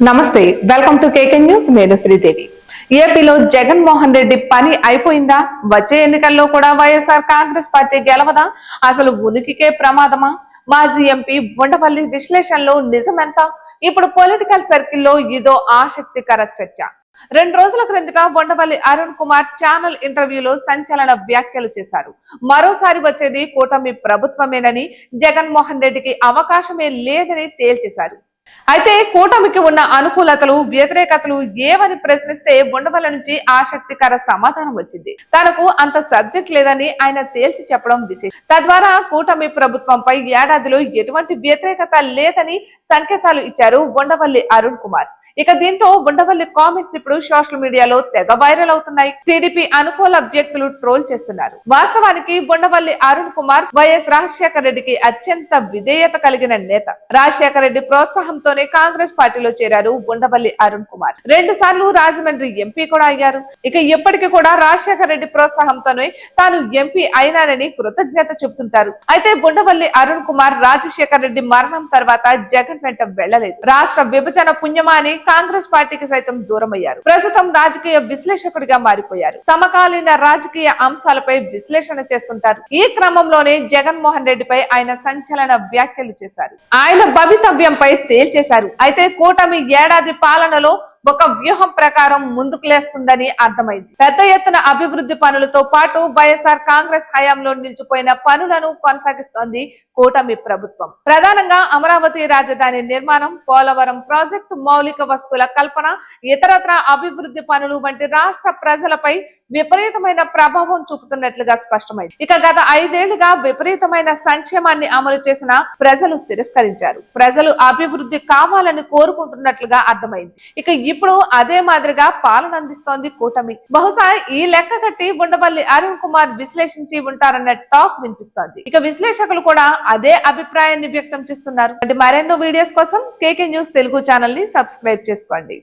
నమస్తే welcome to KK news. నేను శ్రీదేవి. ఏపీలో జగన్మోహన్ రెడ్డి పని అయిపోయిందా? వచ్చే ఎన్నికల్లో కూడా వైఎస్ఆర్ కాంగ్రెస్ పార్టీ గెలవదా? అసలు ఉనికికే ప్రమాదమా? మాజీ ఎంపీ ఉండవల్లి విశ్లేషణలో నిజమెంత? ఇప్పుడు పొలిటికల్ సర్కిల్లో ఇదో ఆసక్తికర చర్చ. 2 రోజుల క్రిందట ఉండవల్లి అరుణ్ కుమార్ ఛానల్ ఇంటర్వ్యూలో సంచలన వ్యాఖ్యలు చేశారు. మరోసారి వచ్చేది కూటమి ప్రభుత్వమేనని, జగన్మోహన్ రెడ్డికి అవకాశమే లేదని తేల్చేశారు. అయితే కూటమికి ఉన్న అనుకూలతలు, వ్యతిరేకతలు ఏవని ప్రశ్నిస్తే ఉండవల్లి నుంచి ఆసక్తికర సమాధానం వచ్చింది. తనకు అంత సబ్జెక్ట్ లేదని ఆయన తేల్చి చెప్పడం విశేషం. తద్వారా కూటమి ప్రభుత్వంపై ఏడాదిలో ఎటువంటి వ్యతిరేకత లేదని సంకేతాలు ఇచ్చారు ఉండవల్లి అరుణ్ కుమార్. ఇక దీంతో ఉండవల్లి కామెంట్స్ ఇప్పుడు సోషల్ మీడియాలో తెగ వైరల్ అవుతున్నాయి. టీడీపీ అనుకూల వ్యక్తులు ట్రోల్ చేస్తున్నారు. వాస్తవానికి ఉండవల్లి అరుణ్ కుమార్ వైఎస్ రాజశేఖర రెడ్డికి అత్యంత విధేయత కలిగిన నేత. రాజశేఖర రెడ్డి ప్రోత్సాహంతోనే కాంగ్రెస్ పార్టీలో చేరారు ఉండవల్లి అరుణ్ కుమార్. 2 సార్లు రాజమండ్రి ఎంపీ కూడా అయ్యారు. ఇక ఇప్పటికీ కూడా రాజశేఖర రెడ్డి ప్రోత్సాహంతోనే తాను ఎంపీ అయినానని కృతజ్ఞత చెబుతుంటారు. అయితే ఉండవల్లి అరుణ్ కుమార్ రాజశేఖర రెడ్డి మరణం తర్వాత జగన్ వెంట వెళ్లలేదు. రాష్ట్ర విభజన పుణ్యమా అని కాంగ్రెస్ పార్టీకి సైతం దూరమయ్యారు. ప్రస్తుతం రాజకీయ విశ్లేషకుడిగా మారిపోయారు. సమకాలీన రాజకీయ అంశాలపై విశ్లేషణ చేస్తుంటారు. ఈ క్రమంలోనే జగన్మోహన్ రెడ్డిపై ఆయన సంచలన వ్యాఖ్యలు చేశారు. ఆయన భవితవ్యంపై తేల్చేశారు. అయితే కూటమి ఏడాది పాలనలో ఒక వ్యూహం ప్రకారం ముందుకు లేస్తుందని అర్థమైంది. పెద్ద ఎత్తున అభివృద్ధి పనులతో పాటు వైఎస్ఆర్ కాంగ్రెస్ హయాంలో నిలిచిపోయిన పనులను కొనసాగిస్తోంది కూటమి ప్రభుత్వం. ప్రధానంగా అమరావతి రాజధాని నిర్మాణం, పోలవరం ప్రాజెక్టు, మౌలిక వస్తువుల కల్పన, ఇతరత్ర అభివృద్ధి పనులు వంటి రాష్ట్ర ప్రజలపై విపరీతమైన ప్రభావం చూపుతున్నట్లుగా స్పష్టమైంది. ఇక గత 5 ఏళ్లుగా విపరీతమైన సంక్షేమాన్ని అమలు చేసిన ప్రజలు తిరస్కరించారు. ప్రజలు అభివృద్ధి కావాలని కోరుకుంటున్నట్లుగా అర్థమైంది. ఇక ఇప్పుడు అదే మాదిరిగా పాలన అందిస్తోంది కూటమి. బహుశా ఈ లెక్క కట్టి ఉండవల్లి అరుణ్ కుమార్ విశ్లేషించి ఉంటారన్న టాక్ వినిపిస్తోంది. ఇక విశ్లేషకులు కూడా అదే అభిప్రాయాన్ని వ్యక్తం చేస్తున్నారు. మరెన్నో వీడియోస్ కోసం కేకే న్యూస్ తెలుగు ఛానల్ ని సబ్స్క్రైబ్ చేసుకోండి.